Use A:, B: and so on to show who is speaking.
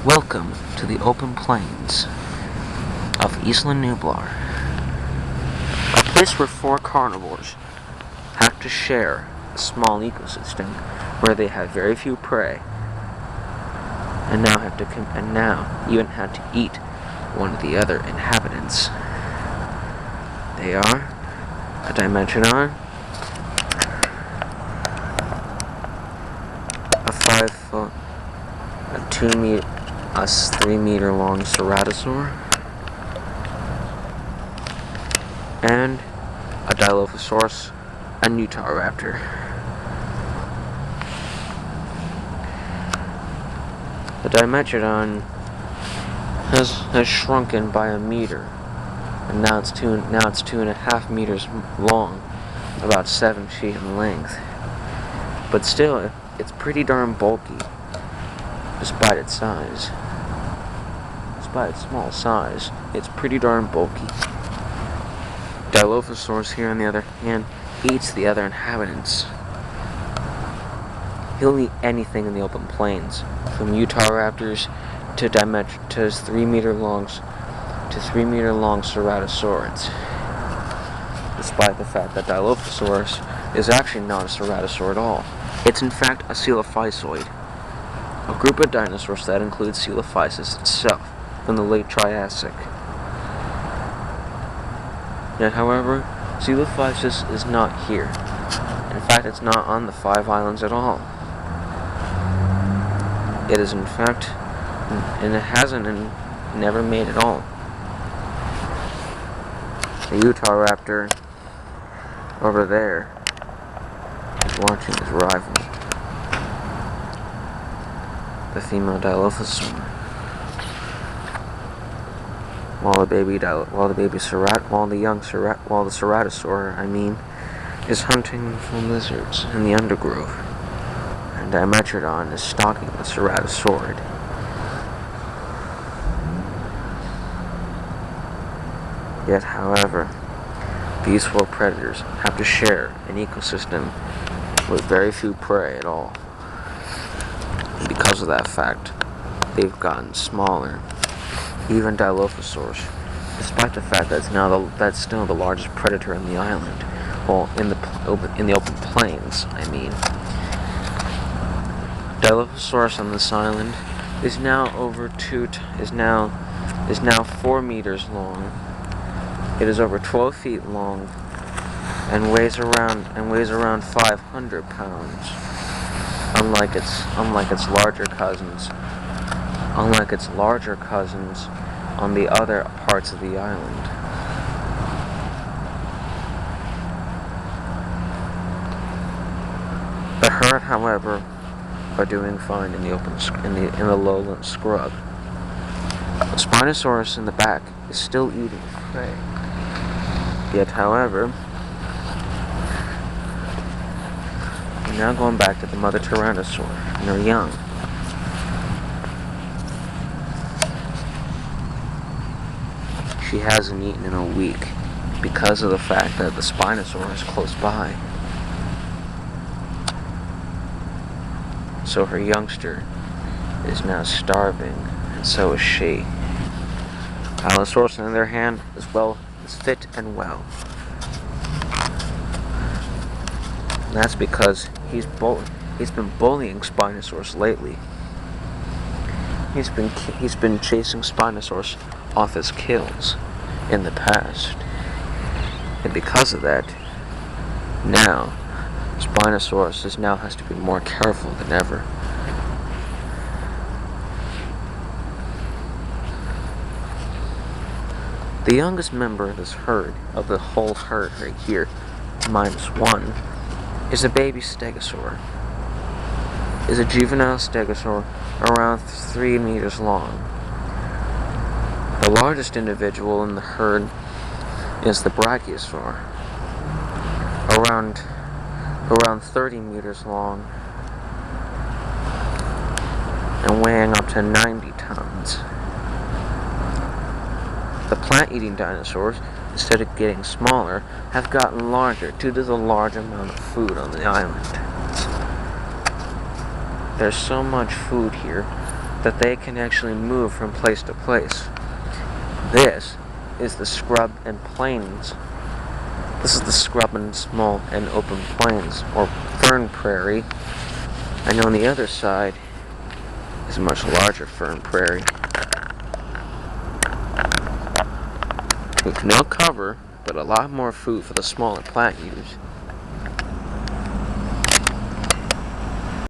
A: Welcome to the open plains of Isla Nublar, a place where four carnivores have to share a small ecosystem where they have very few prey, and now even have to eat one of the other inhabitants. They are a Dimensionor, a 5 foot, a 3-meter long Ceratosaur, and a Dilophosaurus, a Utahraptor. The Dimetrodon has shrunken by a meter, and now it's 2.5 meters long, about 7 feet in length. But still, it's pretty darn bulky, despite its size. Despite its small size, it's pretty darn bulky. Dilophosaurus here, on the other hand, eats the other inhabitants. He'll eat anything in the open plains, from Utahraptors to 3-meter long Ceratosaurids. Despite the fact that Dilophosaurus is actually not a Ceratosaur at all. It's in fact a Coelophysoid, a group of dinosaurs that includes Coelophysis itself from the late Triassic. Yet, however, Coelophysis is not here. In fact, it's not on the 5 islands at all. It is in fact, and it hasn't and never made at all. The Utahraptor over there is watching his rival, the female Dilophosaur, while the Ceratosaur, is hunting for lizards in the undergrowth, and Dimetrodon is stalking the Ceratosaurid. Yet, however, these 4 predators have to share an ecosystem with very few prey at all. And because of that fact, they've gotten smaller. Even Dilophosaurus, despite the fact that that's still the largest predator in the island, well, in the open plains, Dilophosaurus on this island is now 4 meters long. It is over 12 feet long and weighs around 500 pounds. Unlike its larger cousins on the other parts of the island. The herd, however, are doing fine in the lowland scrub. The Spinosaurus in the back is still eating prey. Yet, however, we're now going back to the mother Tyrannosaur and her young. She hasn't eaten in a week because of the fact that the Spinosaurus is close by. So her youngster is now starving, and so is she. Allosaurus, on the other hand, is fit and well. And that's because he's been bullying Spinosaurus lately. He's been chasing Spinosaurus off his kills in the past. And because of that, now Spinosaurus has to be more careful than ever. The youngest member of this herd, of the whole herd right here, -1, is a baby stegosaur. Is a juvenile stegosaur around 3 meters long. The largest individual in the herd is the brachiosaur, around 30 meters long and weighing up to 90 tons. The plant-eating dinosaurs, instead of getting smaller, have gotten larger due to the large amount of food on the island. There's so much food here that they can actually move from place to place. This is the scrub and plains. This is the scrub and small and open plains, or fern prairie. I know on the other side is a much larger fern prairie, with no cover, but a lot more food for the smaller plant eaters.